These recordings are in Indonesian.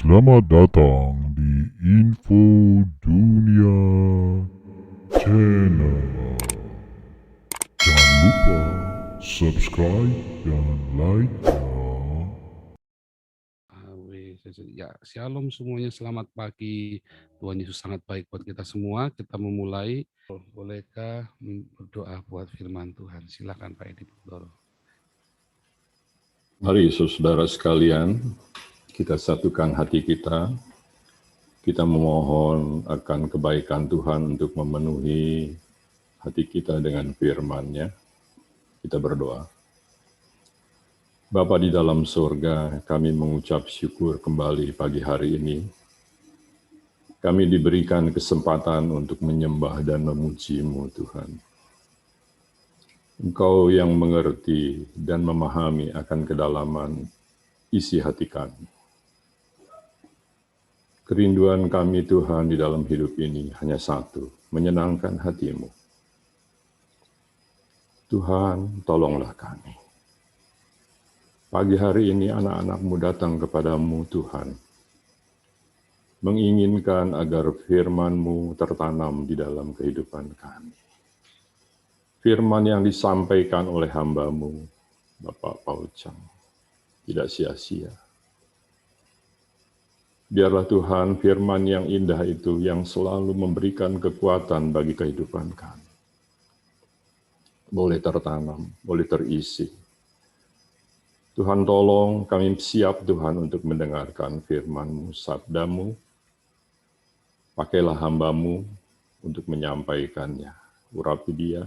Selamat datang di Info Dunia Channel. Jangan lupa subscribe dan like ya. Ya, shalom semuanya, selamat pagi. Tuhan Yesus sangat baik buat kita semua. Kita memulai. Bolehkah berdoa buat firman Tuhan? Silakan Pak Edi Putro. Mari saudara sekalian, kita satukan hati kita. Kita memohon akan kebaikan Tuhan untuk memenuhi hati kita dengan firman-Nya. Kita berdoa. Bapa di dalam surga, kami mengucap syukur kembali pagi hari ini. Kami diberikan kesempatan untuk menyembah dan memuji-Mu, Tuhan. Engkau yang mengerti dan memahami akan kedalaman isi hati kami. Kerinduan kami Tuhan di dalam hidup ini hanya satu, menyenangkan hati-Mu. Tuhan, tolonglah kami. Pagi hari ini anak-anak-Mu datang kepadamu Tuhan, menginginkan agar firman-Mu tertanam di dalam kehidupan kami. Firman yang disampaikan oleh hamba-Mu, Bapak Paul Chang, tidak sia-sia. Biarlah Tuhan firman yang indah itu yang selalu memberikan kekuatan bagi kehidupan kami. Boleh tertanam, boleh terisi. Tuhan tolong kami siap Tuhan untuk mendengarkan firman-Mu, sabda-Mu. Pakailah hamba-Mu untuk menyampaikannya. Urapi dia.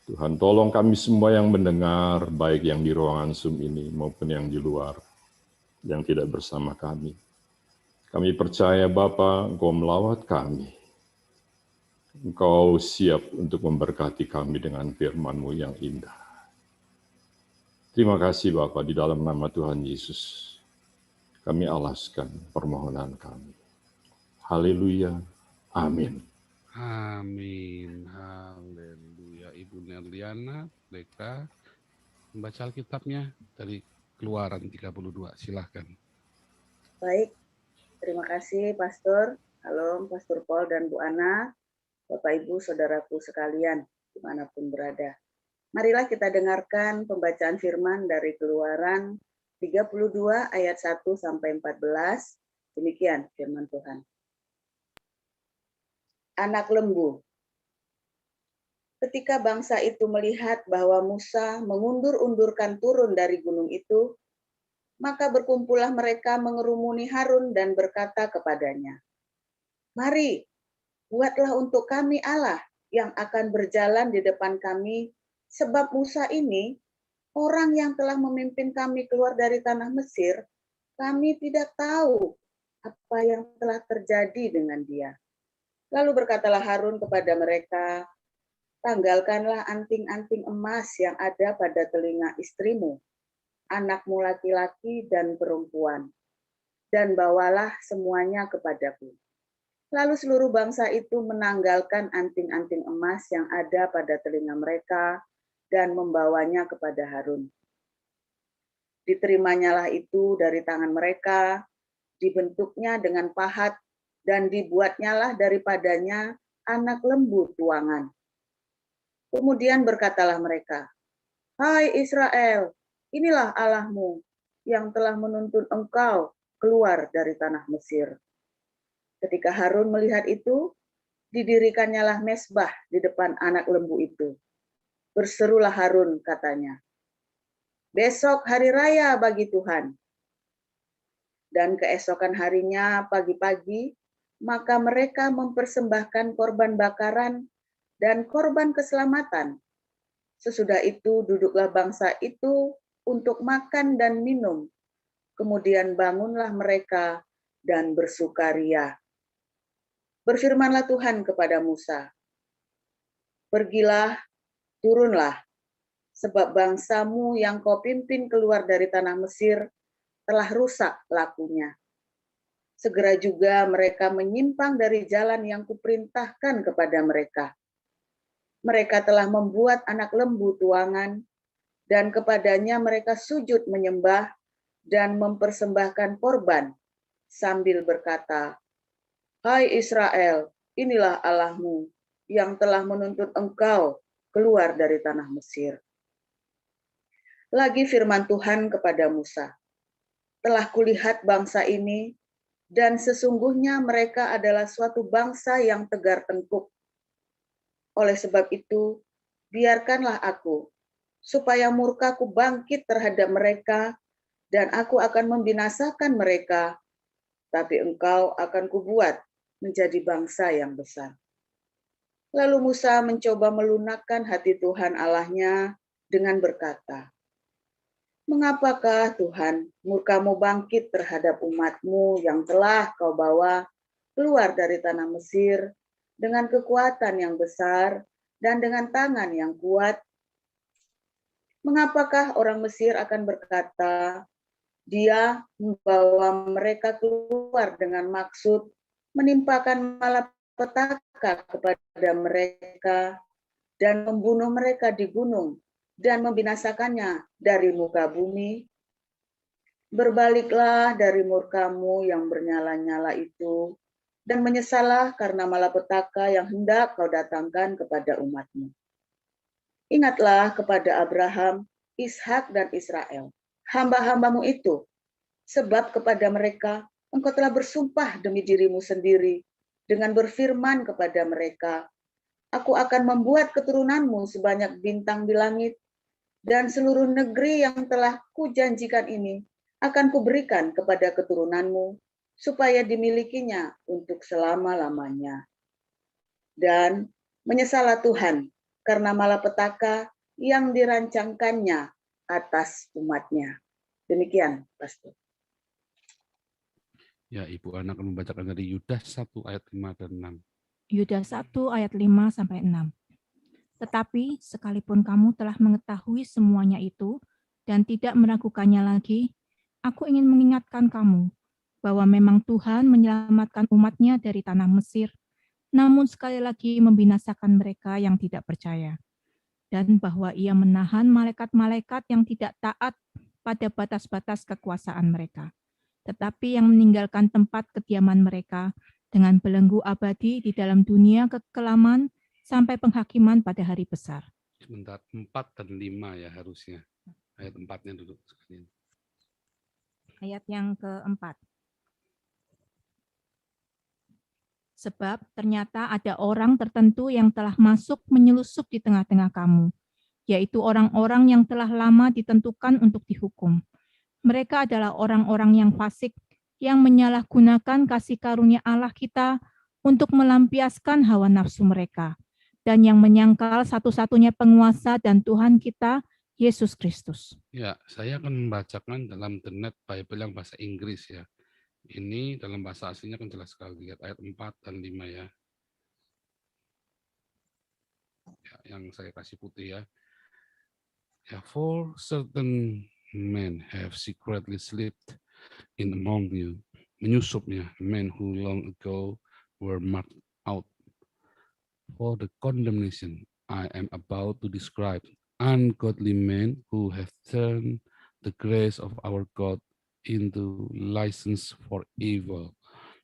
Tuhan tolong kami semua yang mendengar, baik yang di ruangan Zoom ini maupun yang di luar, yang tidak bersama kami. Kami percaya Bapa, Engkau melawat kami. Engkau siap untuk memberkati kami dengan firman-Mu yang indah. Terima kasih Bapa, di dalam nama Tuhan Yesus, kami alaskan permohonan kami. Haleluya. Amin. Amin. Haleluya. Ibu Nerliana, bolehkah membaca Alkitabnya dari Keluaran 32. Silahkan. Baik, terima kasih Pastor. Halo Pastor Paul dan Bu Ana, Bapak Ibu Saudaraku sekalian, dimanapun berada. Marilah kita dengarkan pembacaan firman dari Keluaran 32 ayat 1 sampai 14. Demikian firman Tuhan. Anak lembu. Ketika bangsa itu melihat bahwa Musa mengundur-undurkan turun dari gunung itu, maka berkumpullah mereka mengerumuni Harun dan berkata kepadanya, "Mari, buatlah untuk kami Allah yang akan berjalan di depan kami, sebab Musa ini, orang yang telah memimpin kami keluar dari tanah Mesir, kami tidak tahu apa yang telah terjadi dengan dia." Lalu berkatalah Harun kepada mereka, "Tanggalkanlah anting-anting emas yang ada pada telinga istrimu, anakmu laki-laki dan perempuan, dan bawalah semuanya kepadaku." Lalu seluruh bangsa itu menanggalkan anting-anting emas yang ada pada telinga mereka dan membawanya kepada Harun. Diterimanya itu dari tangan mereka, dibentuknya dengan pahat, dan dibuatnyalah daripadanya anak lembu tuangan. Kemudian berkatalah mereka, "Hai Israel, inilah Allahmu yang telah menuntun engkau keluar dari tanah Mesir." Ketika Harun melihat itu, didirikannya mezbah di depan anak lembu itu. Berserulah Harun, katanya, "Besok hari raya bagi Tuhan." Dan keesokan harinya pagi-pagi, maka mereka mempersembahkan korban bakaran dan korban keselamatan. Sesudah itu duduklah bangsa itu untuk makan dan minum. Kemudian bangunlah mereka dan bersukaria. Berfirmanlah Tuhan kepada Musa, "Pergilah, turunlah, sebab bangsamu yang kau pimpin keluar dari tanah Mesir telah rusak lakunya. Segera juga mereka menyimpang dari jalan yang kuperintahkan kepada mereka. Mereka telah membuat anak lembu tuangan, dan kepadanya mereka sujud menyembah dan mempersembahkan korban sambil berkata, "Hai Israel, inilah Allahmu yang telah menuntun engkau keluar dari tanah Mesir." Lagi firman Tuhan kepada Musa, "Telah kulihat bangsa ini, dan sesungguhnya mereka adalah suatu bangsa yang tegar tengkuk. Oleh sebab itu, biarkanlah aku, supaya murkaku bangkit terhadap mereka, dan aku akan membinasakan mereka, tapi engkau akan kubuat menjadi bangsa yang besar." Lalu Musa mencoba melunakkan hati Tuhan Allahnya dengan berkata, "Mengapakah Tuhan murkamu bangkit terhadap umatmu yang telah kau bawa keluar dari tanah Mesir dengan kekuatan yang besar dan dengan tangan yang kuat? Mengapakah orang Mesir akan berkata, Dia membawa mereka keluar dengan maksud menimpakan malapetaka kepada mereka dan membunuh mereka di gunung dan membinasakannya dari muka bumi? Berbaliklah dari murkamu yang bernyala-nyala itu dan menyesallah karena malapetaka yang hendak kau datangkan kepada umatmu. Ingatlah kepada Abraham, Ishak dan Israel, hamba-hambamu itu, sebab kepada mereka engkau telah bersumpah demi dirimu sendiri dengan berfirman kepada mereka, Aku akan membuat keturunanmu sebanyak bintang di langit, dan seluruh negeri yang telah kujanjikan ini akan kuberikan kepada keturunanmu, supaya dimilikinya untuk selama-lamanya. Dan menyesallah Tuhan karena malapetaka yang dirancangkannya atas umatnya. Demikian, Pastor. Ya, Ibu Ana akan membacakan dari Yudas 1 ayat 5 dan 6. Yudas 1 ayat 5 sampai 6. Tetapi sekalipun kamu telah mengetahui semuanya itu dan tidak meragukannya lagi, aku ingin mengingatkan kamu bahwa memang Tuhan menyelamatkan umatnya dari tanah Mesir, namun sekali lagi membinasakan mereka yang tidak percaya. Dan bahwa ia menahan malaikat-malaikat yang tidak taat pada batas-batas kekuasaan mereka, tetapi yang meninggalkan tempat kediaman mereka dengan belenggu abadi di dalam dunia kekelaman sampai penghakiman pada hari besar. Sebentar, 4 dan 5 ya harusnya. Ayat 4-nya dulu sekalian. Ayat yang keempat. Sebab ternyata ada orang tertentu yang telah masuk menyelusup di tengah-tengah kamu, yaitu orang-orang yang telah lama ditentukan untuk dihukum. Mereka adalah orang-orang yang fasik, yang menyalahgunakan kasih karunia Allah kita untuk melampiaskan hawa nafsu mereka, dan yang menyangkal satu-satunya penguasa dan Tuhan kita, Yesus Kristus. Ya, saya akan membacakan dalam The Net Bible yang bahasa Inggris ya. Ini dalam bahasa aslinya kan jelas sekali. Lihat ayat 4 dan 5 ya. Yang saya kasih putih ya. Ya, for certain men have secretly slipped in among you. Menyusupnya, men who long ago were marked out for the condemnation I am about to describe. Ungodly men who have turned the grace of our God into license for evil,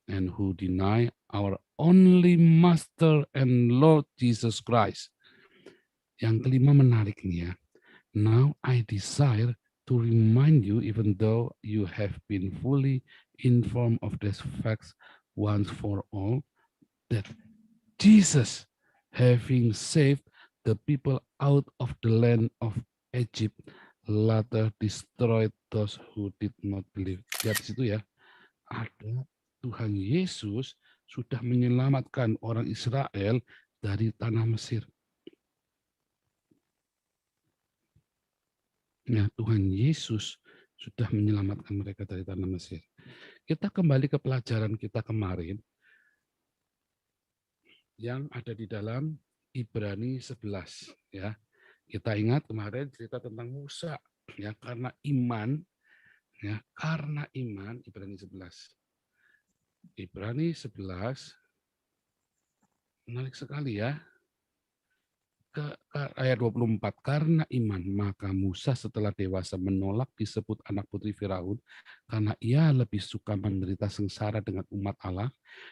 and who deny our only Master and Lord Jesus Christ. Yang kelima menarik nih ya. Now I desire to remind you, even though you have been fully informed of these facts once for all, that Jesus, having saved the people out of the land of Egypt, later destroyed those who did not believe. Lihat di situ ya, ada Tuhan Yesus sudah menyelamatkan orang Israel dari tanah Mesir. Ya, Tuhan Yesus sudah menyelamatkan mereka dari tanah Mesir. Kita kembali ke pelajaran kita kemarin yang ada di dalam Ibrani 11 ya. Kita ingat kemarin cerita tentang Musa ya, karena iman Ibrani 11. Ibrani 11 menarik sekali ya. ayat 24, karena iman maka Musa setelah dewasa menolak disebut anak putri Firaun karena ia lebih suka menderita sengsara dengan umat Allah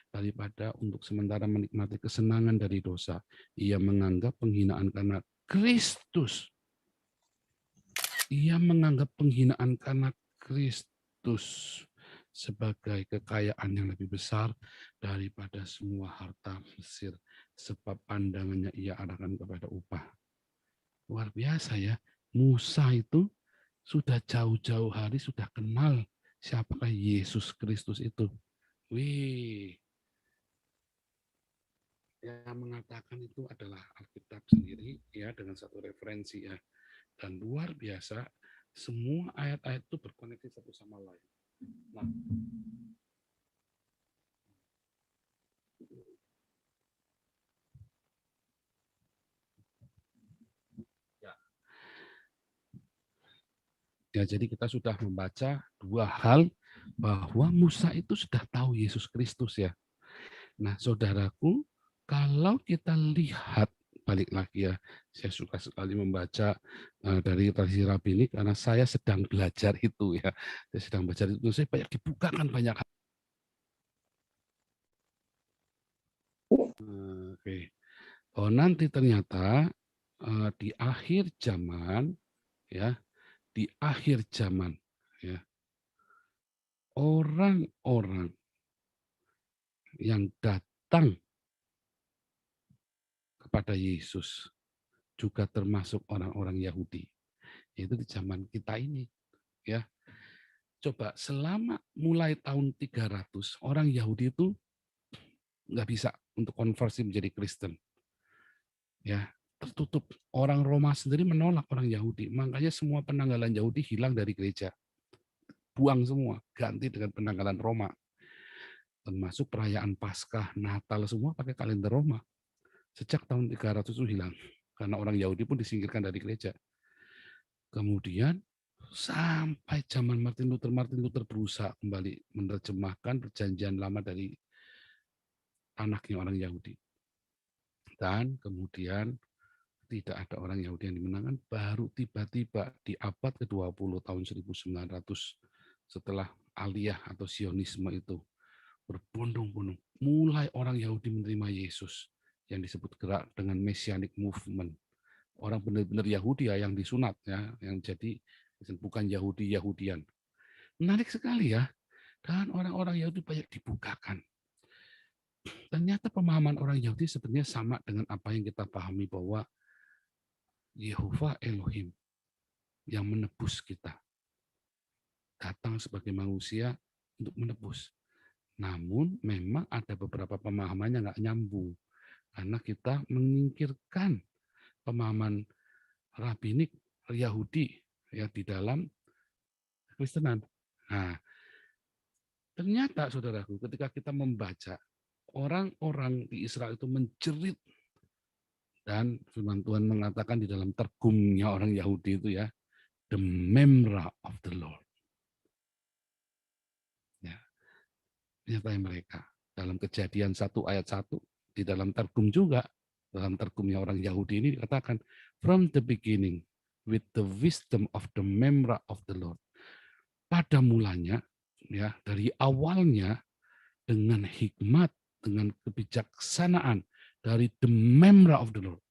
daripada untuk sementara menikmati kesenangan dari dosa. Ia menganggap penghinaan karena Kristus. Ia menganggap penghinaan karena Kristus sebagai kekayaan yang lebih besar daripada semua harta Mesir, sebab pandangannya ia arahkan kepada upah. Luar biasa ya, Musa itu sudah jauh-jauh hari sudah kenal siapakah Yesus Kristus itu. Wih, yang mengatakan itu adalah Alkitab sendiri ya, dengan satu referensi ya. Dan luar biasa, semua ayat-ayat itu berkoneksi satu sama lain. Nah, ya, jadi kita sudah membaca dua hal bahwa Musa itu sudah tahu Yesus Kristus ya. Nah, saudaraku, kalau kita lihat balik lagi ya, saya suka sekali membaca dari tradisi rabbinik karena saya sedang belajar itu ya. Saya sedang belajar itu, saya banyak dibukakan banyak hal. Oke. Oh, nanti ternyata di akhir zaman ya, di akhir zaman ya, orang-orang yang datang kepada Yesus juga termasuk orang-orang Yahudi. Itu di zaman kita ini ya. Coba selama mulai tahun 300 orang Yahudi itu nggak bisa untuk konversi menjadi Kristen. Ya, tertutup. Orang Roma sendiri menolak orang Yahudi. Makanya semua penanggalan Yahudi hilang dari gereja. Buang semua, ganti dengan penanggalan Roma. Termasuk perayaan Paskah, Natal semua pakai kalender Roma. Sejak tahun 300 itu hilang. Karena orang Yahudi pun disingkirkan dari gereja. Kemudian sampai zaman Martin Luther berusaha kembali menerjemahkan perjanjian lama dari anaknya orang Yahudi. Dan kemudian tidak ada orang Yahudi yang dimenangkan, baru tiba-tiba di abad ke-20 tahun 1900 setelah Aliyah atau Sionisme itu berbondong-bondong, mulai orang Yahudi menerima Yesus yang disebut gerak dengan Messianic Movement. Orang benar-benar Yahudi ya yang disunat ya, yang jadi bukan Yahudi-Yahudian. Menarik sekali ya. Dan orang-orang Yahudi banyak dibukakan. Ternyata pemahaman orang Yahudi sebenarnya sama dengan apa yang kita pahami bahwa Yehova Elohim yang menebus kita. Datang sebagai manusia untuk menebus. Namun memang ada beberapa pemahaman yang nggak nyambung. Karena kita menyingkirkan pemahaman rabbinik Yahudi ya di dalam Kristenan. Nah, ternyata saudaraku ketika kita membaca orang-orang di Israel itu menjerit dan firman Tuhan mengatakan di dalam tergumnya orang Yahudi itu ya, the memra of the Lord. Ya, menyertai mereka. Dalam Kejadian 1 ayat 1 di dalam tergum juga, dalam tergumnya orang Yahudi ini dikatakan from the beginning with the wisdom of the memra of the Lord. Pada mulanya ya, dari awalnya dengan hikmat, dengan kebijaksanaan dari the memra of the Lord.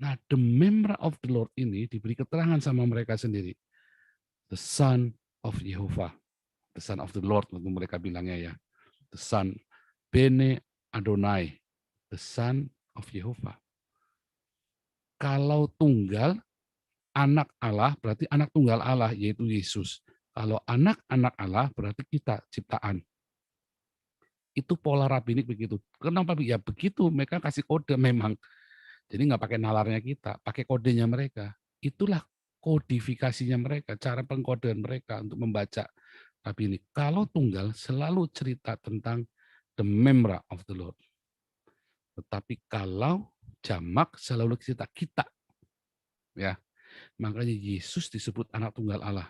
Nah, the memra of the Lord ini diberi keterangan sama mereka sendiri. The Son of Jehovah. The Son of the Lord, waktu mereka bilangnya ya. The Son, Bene Adonai. The Son of Jehovah. Kalau tunggal, anak Allah, berarti anak tunggal Allah, yaitu Yesus. Kalau anak-anak Allah, berarti kita, ciptaan. Itu pola rabbinik begitu. Kenapa? Ya begitu, mereka kasih kode memang. Jadi nggak pakai nalarnya kita, pakai kodenya mereka. Itulah kodifikasinya mereka, cara pengkodean mereka untuk membaca rabbinik. Kalau tunggal selalu cerita tentang the memra of the Lord. Tetapi kalau jamak selalu cerita kita. Ya. Makanya Yesus disebut anak tunggal Allah.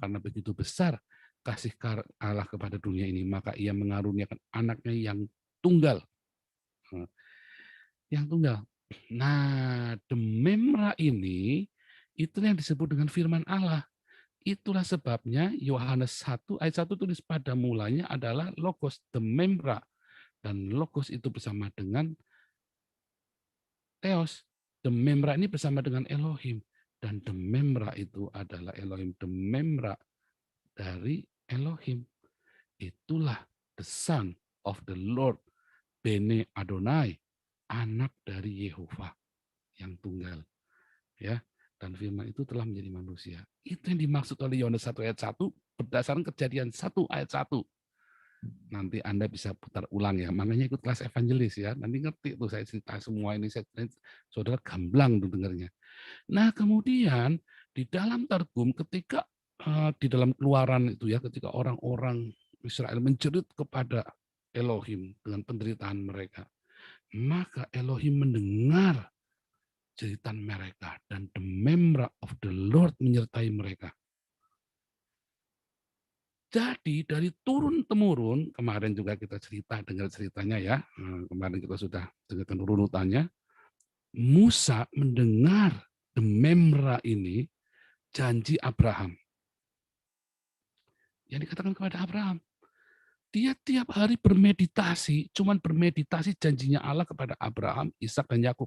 Karena begitu besar kasih Allah kepada dunia ini, maka ia mengaruniakan anaknya yang tunggal. Yang tunggal. Nah, Dememra ini itu yang disebut dengan firman Allah. Itulah sebabnya Yohanes 1 ayat 1 tulis pada mulanya adalah Logos Dememra. Dan Logos itu bersama dengan Theos. Dememra ini bersama dengan Elohim. Dan Dememra itu adalah Elohim. Dememra dari Elohim. Itulah the Son of the Lord, Bene Adonai, anak dari Yehova yang tunggal. Ya, dan firman itu telah menjadi manusia. Itu yang dimaksud oleh Yohanes 1 ayat 1 berdasarkan Kejadian 1 ayat 1. Nanti Anda bisa putar ulang ya. Makanya ikut kelas evangelis ya. Nanti ngerti tuh saya cerita semua ini. Saudara gamblang tuh dengarnya. Nah, kemudian di dalam Targum ketika di dalam Keluaran itu ya, ketika orang-orang Israel menjerit kepada Elohim dengan penderitaan mereka, maka Elohim mendengar jeritan mereka dan the memra of the Lord menyertai mereka. Jadi dari turun temurun, kemarin juga kita dengar ceritanya ya, kemarin kita sudah dengarkan runutannya, Musa mendengar the memra ini janji Abraham. Yang dikatakan kepada Abraham, dia tiap hari bermeditasi, cuman bermeditasi janjinya Allah kepada Abraham, Ishak dan Yakub.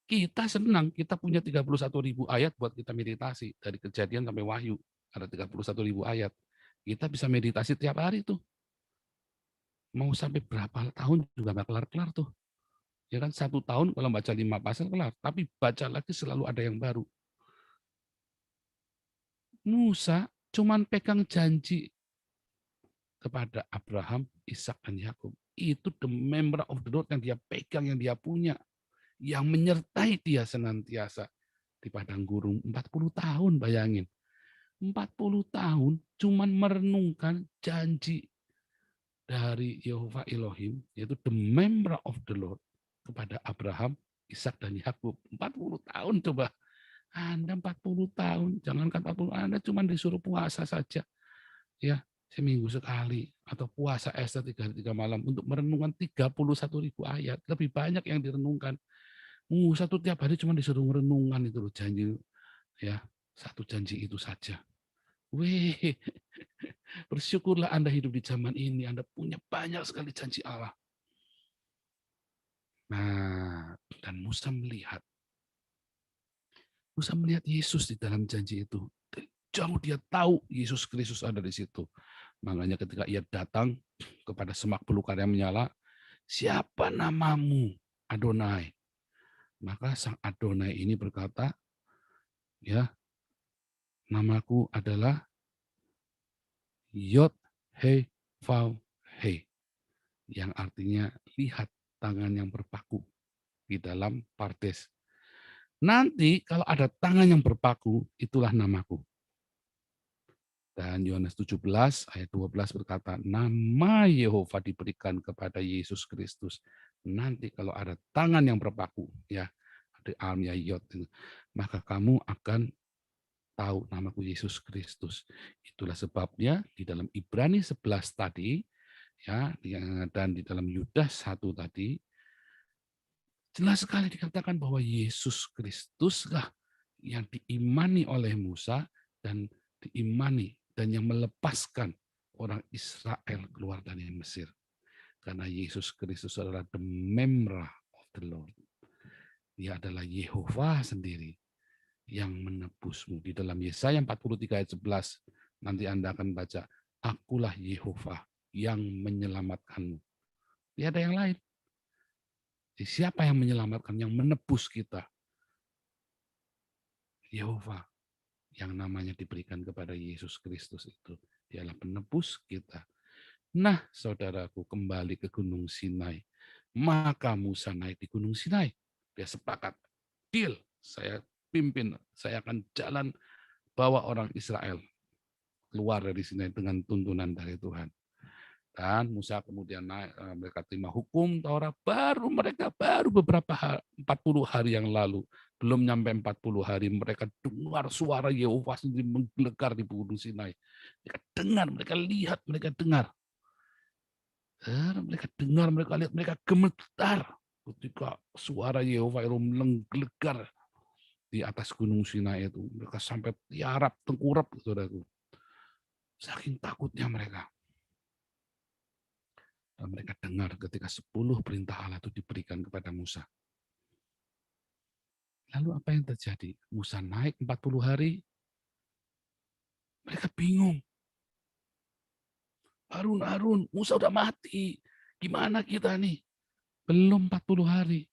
Kita senang, kita punya 31.000 ayat buat kita meditasi. Dari Kejadian sampai Wahyu, ada 31.000 ayat. Kita bisa meditasi tiap hari tuh. Mau sampai berapa tahun juga nggak kelar-kelar tuh. Ya kan, 1 tahun kalau baca 5 pasal kelar. Tapi baca lagi selalu ada yang baru. Musa cuman pegang janji kepada Abraham, Ishak dan Yakub. Itu the member of the Lord yang dia pegang, yang dia punya. Yang menyertai dia senantiasa di padang gurun 40 tahun, bayangin. 40 tahun cuman merenungkan janji dari Yehova Elohim, yaitu the member of the Lord kepada Abraham, Ishak dan Yakub. 40 tahun coba. Anda 40 tahun, jangankan 40, Anda cuma disuruh puasa saja. Ya, seminggu sekali atau puasa Esta 3 hari 3 malam untuk merenungkan 31.000 ayat. Lebih banyak yang direnungkan. Satu tiap hari cuma disuruh merenungkan itu loh, janji ya, satu janji itu saja. Wih, bersyukurlah Anda hidup di zaman ini, Anda punya banyak sekali janji Allah. Nah, dan Musa melihat Yesus di dalam janji itu. Jauh dia tahu Yesus Kristus ada di situ. Makanya ketika ia datang kepada semak belukar yang menyala, siapa namamu, Adonai? Maka sang Adonai ini berkata, ya, namaku adalah Yod He Vau He, yang artinya lihat tangan yang berpaku di dalam Pardes. Nanti kalau ada tangan yang berpaku, itulah namaku. Dan Yohanes 17 ayat 12 berkata, nama Yehova diberikan kepada Yesus Kristus. Nanti kalau ada tangan yang berpaku, ya, ada almnya Yod, maka kamu akan tahu namaku Yesus Kristus. Itulah sebabnya di dalam Ibrani 11 tadi, ya, dan di dalam Yudas 1 tadi, jelas sekali dikatakan bahwa Yesus Kristuslah yang diimani oleh Musa dan diimani dan yang melepaskan orang Israel keluar dari Mesir. Karena Yesus Kristus adalah the memra of the Lord. Dia adalah Yehova sendiri yang menebusmu. Di dalam Yesaya 43 ayat 11, nanti Anda akan baca, akulah Yehova yang menyelamatkanmu. Tidak ada yang lain. Jadi siapa yang menyelamatkan, yang menebus kita? Yehova, yang namanya diberikan kepada Yesus Kristus itu. Dialah penebus kita. Nah, saudaraku, kembali ke Gunung Sinai. Maka Musa naik di Gunung Sinai. Dia sepakat, deal, saya pimpin, saya akan jalan bawa orang Israel keluar dari Sinai dengan tuntunan dari Tuhan. Dan Musa kemudian naik, mereka terima hukum Taurat, baru beberapa hari, 40 hari yang lalu, belum nyampe 40 hari, mereka dengar suara Yehova sendiri menggelegar di Gunung Sinai. Mereka dengar, mereka lihat, mereka dengar. Mereka dengar, mereka lihat, mereka gemetar. ketika suara Yehova Elohim menggelegar di atas gunung Sinai itu, mereka sampai tiarap, tengkurap, saudaraku. Saking takutnya mereka. Dan mereka dengar ketika 10 perintah Allah itu diberikan kepada Musa. Lalu apa yang terjadi? Musa naik 40 hari, mereka bingung. Harun, Musa udah mati. Gimana kita nih? Belum 40 hari.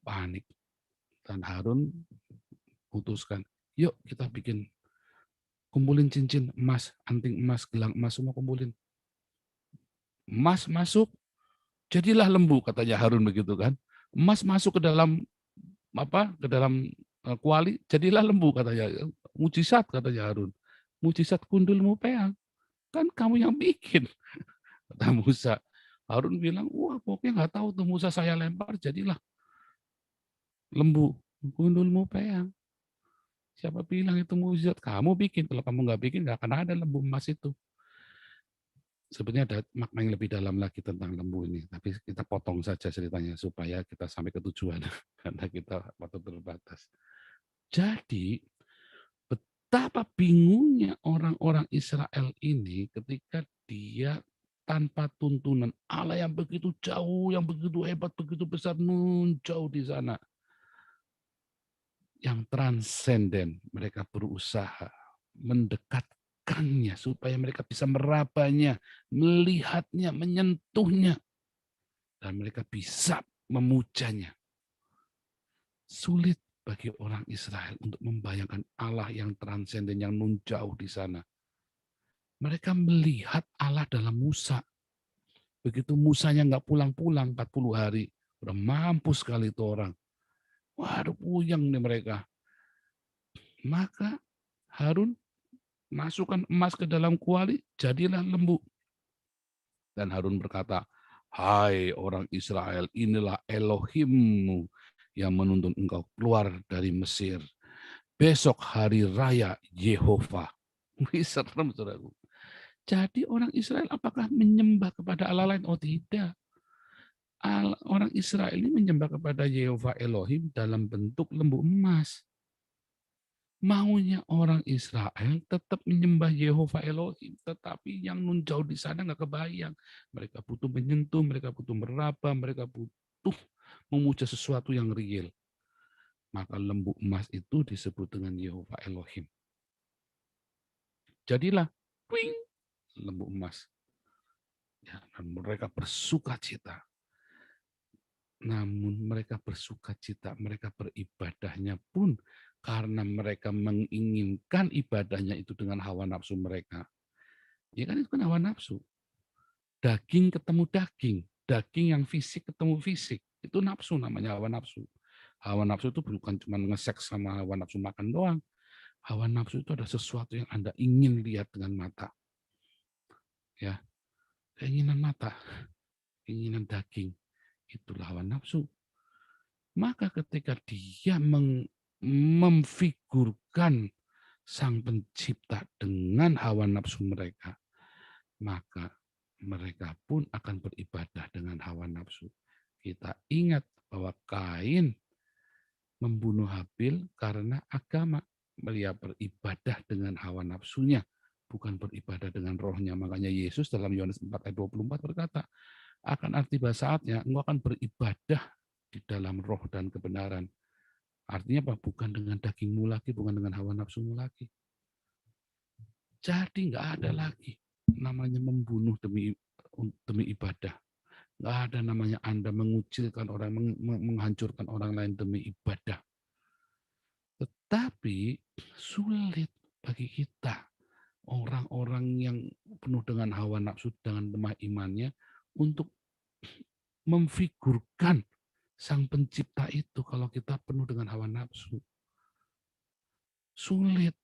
Panik. Dan Harun putuskan, yuk kita bikin, kumpulin cincin emas, anting emas, gelang emas, semua kumpulin. Emas masuk, jadilah lembu, katanya Harun begitu kan. Emas masuk ke dalam kuali, jadilah lembu, katanya. Mujizat, katanya Harun. Mujizat kundulmu peang. Kan kamu yang bikin, kata Musa. Harun bilang, wah pokoknya nggak tahu tuh, Musa saya lempar, jadilah lembu, gundulmu peang. Siapa bilang itu mujizat? Kamu bikin. Kalau kamu nggak bikin, nggak akan ada lembu emas itu. Sebenarnya ada makna yang lebih dalam lagi tentang lembu ini. Tapi kita potong saja ceritanya supaya kita sampai ke tujuan. Karena kita waktu terbatas. Jadi, betapa bingungnya orang-orang Israel ini ketika dia tanpa tuntunan Allah yang begitu jauh, yang begitu hebat, begitu besar, jauh di sana. Yang transenden, mereka berusaha mendekatkannya supaya mereka bisa merabanya, melihatnya, menyentuhnya, dan mereka bisa memujanya. Sulit bagi orang Israel untuk membayangkan Allah yang transenden, yang nun jauh di sana. Mereka melihat Allah dalam Musa. Begitu Musanya nggak pulang-pulang 40 hari, udah mampus sekali itu orang. Waduh, puyeng nih mereka. Maka Harun masukkan emas ke dalam kuali, jadilah lembu. Dan Harun berkata, hai orang Israel, inilah Elohimmu yang menuntun engkau keluar dari Mesir. Besok hari raya Yehova. Wih, serem, saudaraku. Jadi orang Israel apakah menyembah kepada Allah lain? Oh tidak. Orang Israel ini menyembah kepada Yehova Elohim dalam bentuk lembu emas. Maunya orang Israel tetap menyembah Yehova Elohim, tetapi yang nun jauh di sana nggak kebayang. Mereka butuh menyentuh, mereka butuh meraba, mereka butuh memuja sesuatu yang real. Maka lembu emas itu disebut dengan Yehova Elohim. Jadilah wing, lembu emas. Ya, dan mereka bersukacita. Namun mereka bersukacita, mereka beribadahnya pun karena mereka menginginkan ibadahnya itu dengan hawa nafsu mereka. Ya kan itu kan hawa nafsu. Daging ketemu daging, daging yang fisik ketemu fisik. Itu nafsu, namanya hawa nafsu. Hawa nafsu itu bukan cuma ngeseks sama hawa nafsu makan doang. Hawa nafsu itu ada sesuatu yang Anda ingin lihat dengan mata. Ya, keinginan mata, keinginan daging. Itulah hawa nafsu. Maka ketika dia memfigurkan sang pencipta dengan hawa nafsu mereka, maka mereka pun akan beribadah dengan hawa nafsu. Kita ingat bahwa Kain membunuh Habil karena agama. Dia beribadah dengan hawa nafsunya, bukan beribadah dengan rohnya. Makanya Yesus dalam Yohanes 4 ayat 24 berkata, akan tiba saatnya engkau akan beribadah di dalam roh dan kebenaran. Artinya apa? Bukan dengan dagingmu lagi, bukan dengan hawa nafsumu lagi. Jadi nggak ada lagi namanya membunuh demi ibadah. Nggak ada namanya Anda mengucilkan orang, menghancurkan orang lain demi ibadah. Tetapi sulit bagi kita, orang-orang yang penuh dengan hawa nafsu, dengan lemah imannya, untuk memfigurkan sang pencipta itu kalau kita penuh dengan hawa nafsu. Sulit.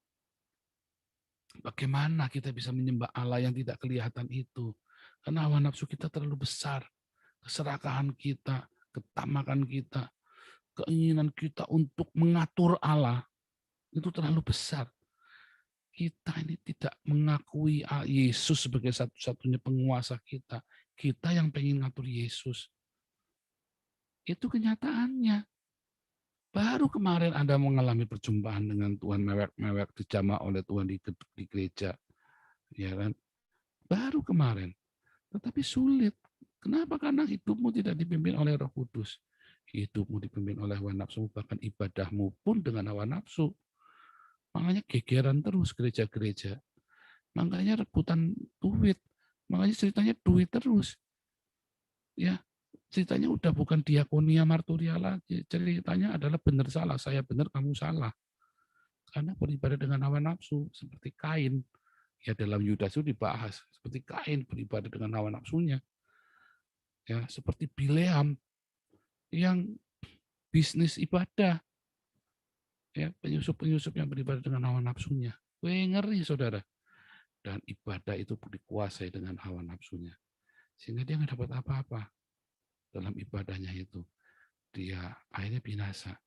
Bagaimana kita bisa menyembah Allah yang tidak kelihatan itu? Karena hawa nafsu kita terlalu besar. Keserakahan kita, ketamakan kita, keinginan kita untuk mengatur Allah itu terlalu besar. Kita ini tidak mengakui Yesus sebagai satu-satunya penguasa kita. Kita yang pengen ngatur Yesus. Itu kenyataannya. Baru kemarin Anda mengalami perjumpaan dengan Tuhan mewek-mewek dijamah oleh Tuhan di gereja. Ya kan? Baru kemarin. Tetapi sulit. Kenapa? Karena hidupmu tidak dipimpin oleh Roh Kudus. Hidupmu dipimpin oleh hawa nafsu, bahkan ibadahmu pun dengan hawa nafsu. Makanya gegeran terus gereja-gereja. Makanya rebutan duit. Makanya ceritanya duit terus. Ya, ceritanya udah bukan diakonia marturia lagi. Ceritanya adalah benar salah, saya benar, kamu salah. Karena beribadah dengan hawa nafsu seperti Kain. Ya dalam Yudas itu dibahas seperti Kain beribadah dengan hawa nafsunya. Ya, seperti Bileam yang bisnis ibadah. Ya, penyusup-penyusup yang beribadah dengan hawa nafsunya. Ngeri, saudara. Dan ibadah itu dikuasai dengan hawa nafsunya. Sehingga dia nggak dapat apa-apa dalam ibadahnya itu. Dia akhirnya binasa.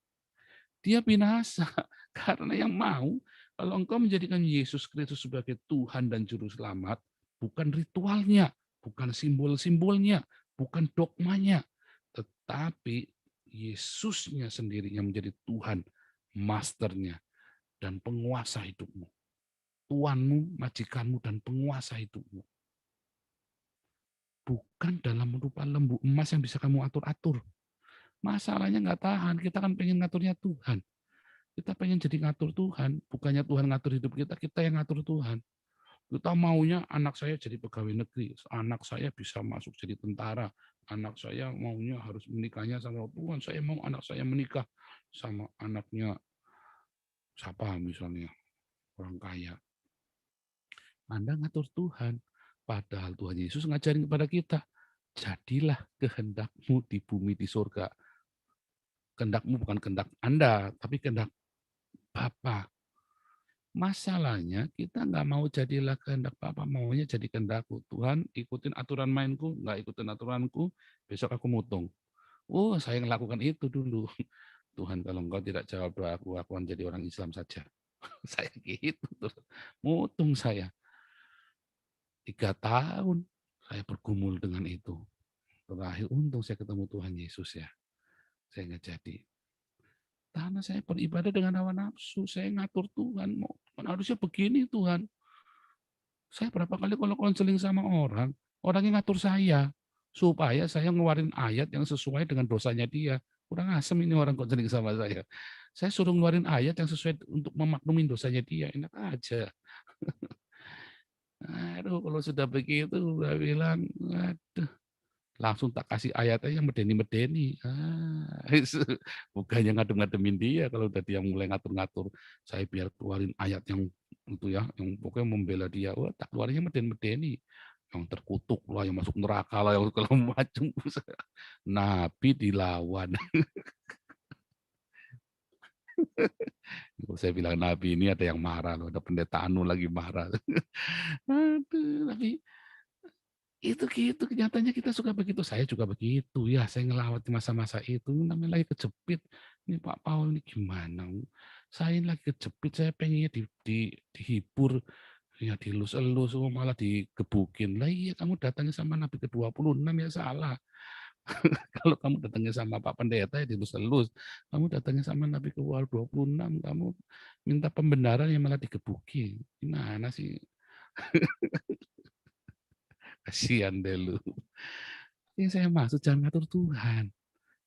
Dia binasa karena yang mau, kalau engkau menjadikan Yesus Kristus sebagai Tuhan dan Juru Selamat, bukan ritualnya, bukan simbol-simbolnya, bukan dogmanya, tetapi Yesusnya sendiri yang menjadi Tuhan, masternya, dan penguasa hidupmu. Tuanmu, majikanmu, dan penguasa hidupmu. Bukan dalam rupa lembu emas yang bisa kamu atur-atur. Masalahnya nggak tahan, kita kan pengen ngaturnya Tuhan. Kita pengen jadi ngatur Tuhan, bukannya Tuhan ngatur hidup kita, kita yang ngatur Tuhan. Kita maunya anak saya jadi pegawai negeri, anak saya bisa masuk jadi tentara, anak saya maunya harus menikahnya sama Tuhan, saya mau anak saya menikah sama anaknya siapa misalnya, orang kaya. Anda ngatur Tuhan, padahal Tuhan Yesus ngajarin kepada kita, jadilah kehendakmu di bumi di surga. Kehendakmu bukan kehendak Anda, tapi kehendak Bapa. Masalahnya kita nggak mau jadilah kehendak Bapa, maunya jadi kehendakku. Tuhan ikutin aturan mainku, nggak ikutin aturanku, besok aku mutung. Oh, saya melakukan itu dulu. Tuhan, kalau engkau tidak jawab doaku, aku akan jadi orang Islam saja. Saya gitu terus. Mutung saya. 3 tahun saya bergumul dengan itu. Terakhir untung saya ketemu Tuhan Yesus ya. Saya nggak jadi. Karena saya beribadah dengan hawa nafsu, saya ngatur Tuhan. Harusnya begini Tuhan. Saya berapa kali kalau konseling sama orang yang ngatur saya. Supaya saya ngeluarin ayat yang sesuai dengan dosanya dia. Kurang asem ini orang konseling sama saya. Saya suruh ngeluarin ayat yang sesuai untuk memaklumin dosanya dia. Enak aja. Aduh, kalau sudah begitu, saya bilang, aduh, langsung tak kasih ayatnya yang medeni-medeni. Bukannya ngadem-ngademin dia, kalau udah dia mulai ngatur-ngatur, saya biar keluarin ayat yang itu ya, yang pokoknya membela dia. Wah, tak keluarinnya medeni-medeni. Yang terkutuk lah, yang masuk neraka lah, yang segala macam. Nabi dilawan. Kalau saya bilang Nabi ini ada yang marah, loh, ada pendeta Anu lagi marah. Aduh, tapi itu gitu, kenyataannya kita suka begitu. Saya juga begitu ya, saya ngelawat di masa-masa itu, namanya lagi kejepit. Ini Pak Paul ini gimana? Saya lagi kejepit, saya pengennya dihibur, ya dilus-elus, malah digebukin. Lah iya, kamu datangnya sama Nabi ke-26 ya salah. Kalau kamu datangnya sama Pak Pendeta ya dilus-elus. Kamu datangnya sama Nabi ke-26, kamu minta pembenaran yang malah digebukin. Gimana sih? Kasihan deh lu. Yang saya maksud jangan ngatur Tuhan.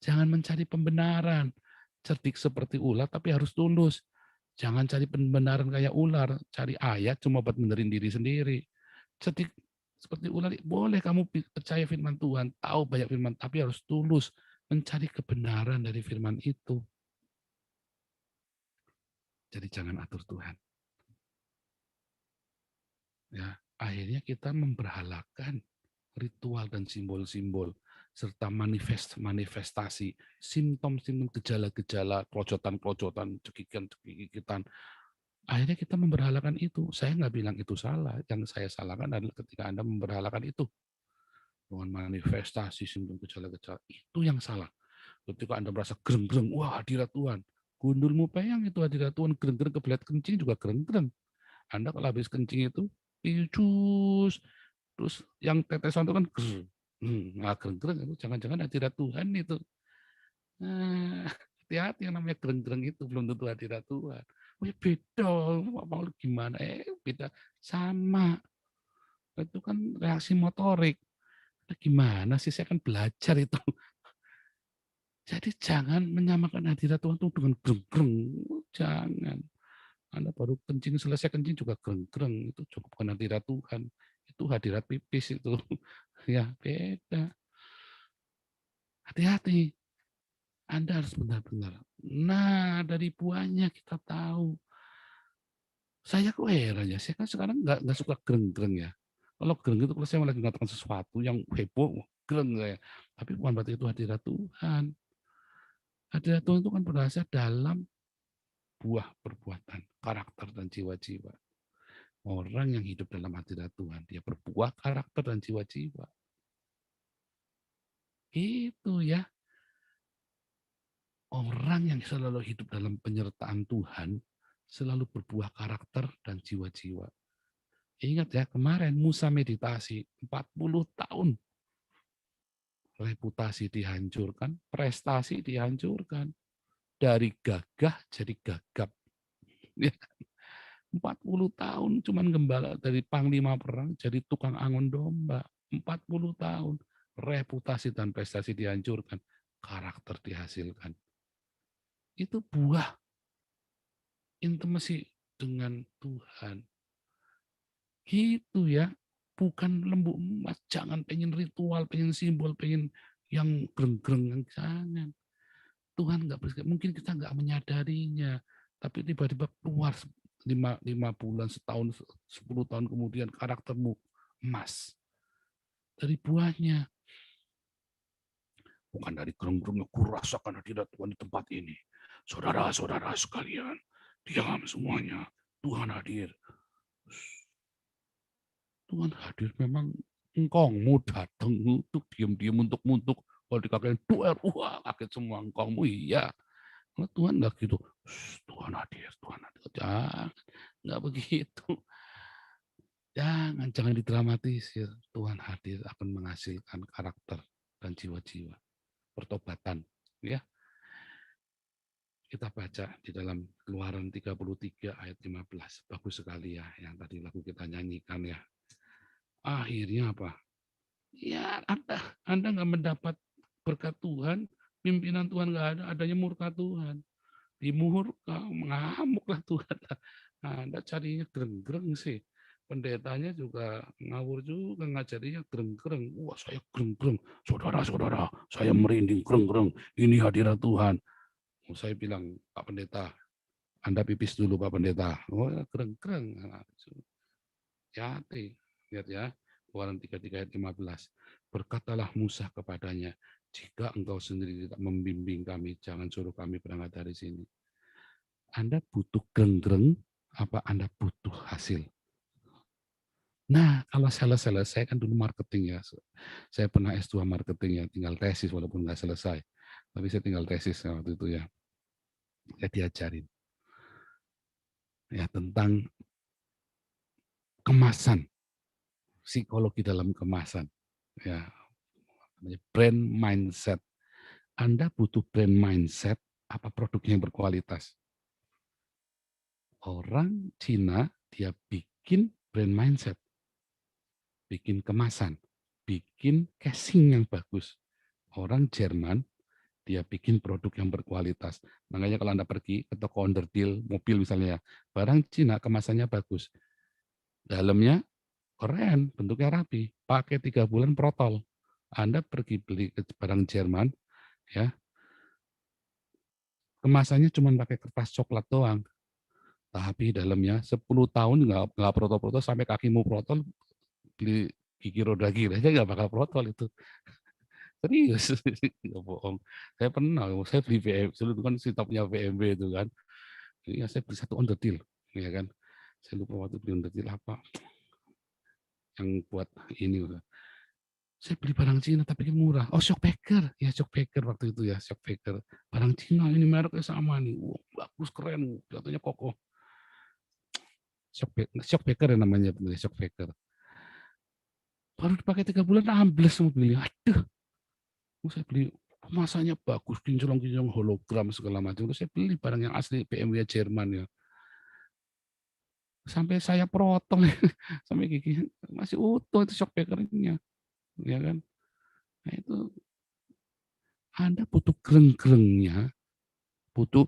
Jangan mencari pembenaran. Cerdik seperti ular tapi harus tulus. Jangan cari pembenaran kayak ular. Cari ayat cuma buat benerin diri sendiri. Cerdik seperti ular, boleh kamu percaya firman Tuhan, tahu banyak firman, tapi harus tulus mencari kebenaran dari firman itu. Jadi jangan atur Tuhan. Ya, akhirnya kita memberhalakan ritual dan simbol-simbol serta manifestasi, simptom-simptom, gejala-gejala, kelojotan-kelojotan, cekikikan-cekikikan. Akhirnya kita memberhalakan itu. Saya nggak bilang itu salah. Yang saya salahkan adalah ketika Anda memberhalakan itu. Dengan manifestasi, simptom, gejala-gejala. Itu yang salah. Ketika Anda merasa gereng-gereng, wah hadirat Tuhan. Gundulmu peyang itu hadirat Tuhan, gereng-gereng, kebelet kencing juga gereng-gereng. Anda kalau habis kencing itu, pius, terus yang tetesan itu kan nggak gereng-gereng, itu jangan-jangan hadirat Tuhan itu. Nah, hati-hati yang namanya gereng-gereng itu belum tentu hadirat Tuhan. Oh ya beda, mau gimana? Beda sama. Itu kan reaksi motorik. Gimana sih, saya kan belajar itu. Jadi jangan menyamakan hadirat Tuhan itu dengan gereng-gereng. Jangan. Anda baru kencing, selesai kencing juga gereng-gereng. Itu cukup bukan hadirat Tuhan. Itu hadirat pipis itu. Ya beda. Hati-hati. Anda harus benar-benar. Nah, dari buahnya kita tahu. Saya kok heran ya, saya kan sekarang nggak suka gereng-gereng ya. Kalau gereng itu kalau saya lagi mengatakan sesuatu yang heboh, gereng saya. Tapi bukan berarti itu hadirat Tuhan. Hadirat Tuhan itu kan berasal dalam buah perbuatan, karakter dan jiwa-jiwa. Orang yang hidup dalam hadirat Tuhan, dia berbuah karakter dan jiwa-jiwa. Itu ya. Orang yang selalu hidup dalam penyertaan Tuhan, selalu berbuah karakter dan jiwa-jiwa. Ingat ya, kemarin Musa meditasi 40 tahun. Reputasi dihancurkan, prestasi dihancurkan. Dari gagah jadi gagap. 40 tahun cuman gembala dari panglima perang jadi tukang angon domba. 40 tahun. Reputasi dan prestasi dihancurkan. Karakter dihasilkan. Itu buah intimasi dengan Tuhan. Gitu ya. Bukan lembu emas. Jangan pengen ritual, pengen simbol, pengen yang gereng-gereng. Yang jangan. Tuhan nggak bersikap, mungkin kita nggak menyadarinya, tapi tiba-tiba keluar 5 bulan, setahun, 10 tahun kemudian karaktermu emas dari buahnya, bukan dari gereng-gerengnya. Kurasakan hadirat Tuhan di tempat ini, saudara-saudara sekalian, diam semuanya, Tuhan hadir. Tuhan hadir memang engkaumu datang untuk diam-diam untuk kalau dikatakan duel, wah kaget semua engkaumu, iya. Kalau Tuhan nggak gitu, Tuhan hadir, jangan, nggak begitu. Jangan didramatisir. Tuhan hadir akan menghasilkan karakter dan jiwa-jiwa. Pertobatan, ya. Kita baca di dalam Keluaran 33 ayat 15. Bagus sekali ya, yang tadi lagu kita nyanyikan ya. Akhirnya apa? Ya, Anda nggak mendapat berkat Tuhan, pimpinan Tuhan nggak ada, adanya murka Tuhan. Dimurka, mengamuklah Tuhan. Nah, Anda carinya gereng-gereng sih. Pendetanya juga ngawur juga, ngajarinya gereng-gereng. Wah, saya gereng-gereng. Saudara-saudara, saya merinding gereng-gereng. Ini hadirat Tuhan. Saya bilang, Pak Pendeta, Anda pipis dulu Pak Pendeta. Oh, ya, gereng-gereng. Hati, lihat ya. Keluaran 33 ayat 15. Berkatalah Musa kepadanya, jika engkau sendiri tidak membimbing kami, jangan suruh kami berangkat dari sini. Anda butuh gereng-gereng, apa Anda butuh hasil? Nah, kalau saya kan dulu marketing ya. Saya pernah S2 marketing ya, tinggal tesis walaupun nggak selesai. Tapi saya tinggal tesis waktu itu ya. Saya diajarin ya tentang kemasan, psikologi dalam kemasan. Ya, brand mindset. Anda butuh brand mindset, apa produknya yang berkualitas? Orang Cina, dia bikin brand mindset, bikin kemasan, bikin casing yang bagus. Orang Jerman, dia bikin produk yang berkualitas. Makanya kalau Anda pergi ke toko onderdil, mobil misalnya, barang Cina kemasannya bagus. Dalamnya keren, bentuknya rapi, pakai 3 bulan protol. Anda pergi beli barang Jerman, ya kemasannya cuma pakai kertas coklat doang. Tapi dalamnya 10 tahun nggak protol-protol sampai kakimu protol, beli gigi roda gila aja nggak bakal protol itu. Serius, nggak bohong. Saya pernah, saya beli VM, dulu kan stopnya VMB itu kan. Iya, saya beli satu onderdil, ya kan. Saya lupa waktu beli onderdil apa, yang buat ini. Saya beli barang Cina tapi murah. Oh, Shockbaker, ya Shockbaker waktu itu ya, Shockbaker. Barang Cina ini mereknya sama nih, wah, bagus keren, katanya kokoh. Shockbaker yang namanya, bener Shockbaker. Baru dipakai 3 bulan ambles mobilnya. Aduh, saya beli kemasannya bagus, kinclong-kinclong hologram segala macam. Terus saya beli barang yang asli BMW Jerman ya. Sampai saya protong sampai gigi masih utuh itu shock breaker-nya, ya kan? Nah itu Anda butuh greng-grengnya, butuh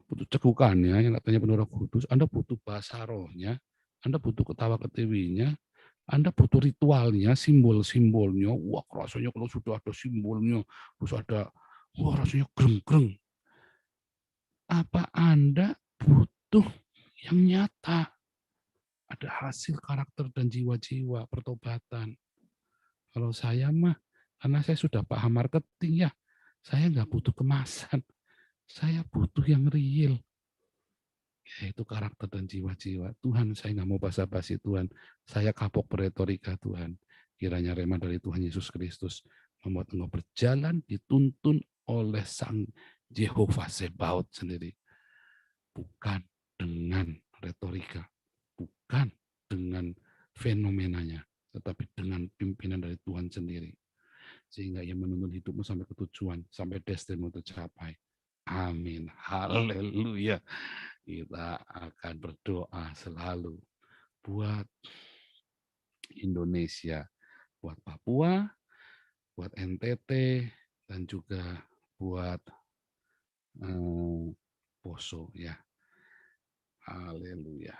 butuh cekukannya yang katanya penuh Roh Kudus, Anda butuh bahasa rohnya, Anda butuh ketawa ketiwinya, Anda butuh ritualnya, simbol-simbolnya. Wah, rasanya kalau sudah ada simbolnya, terus ada, wah rasanya greng-greng. Apa Anda butuh yang nyata? Ada hasil karakter dan jiwa-jiwa pertobatan. Kalau saya mah, karena saya sudah paham marketing ya, saya nggak butuh kemasan. Saya butuh yang real, yaitu karakter dan jiwa-jiwa. Tuhan, saya nggak mau basa-basi Tuhan. Saya kapok beretorika Tuhan. Kiranya rema dari Tuhan Yesus Kristus membuat engkau berjalan dituntun oleh Sang Jehovah Sebaot sendiri. Bukan dengan retorika, bukan dengan fenomenanya, tetapi dengan pimpinan dari Tuhan sendiri. Sehingga ia menuntun hidupmu sampai ke tujuan, sampai destinmu tercapai. Amin. Haleluya. Kita akan berdoa selalu buat Indonesia, buat Papua, buat NTT, dan juga buat Poso ya. Haleluya.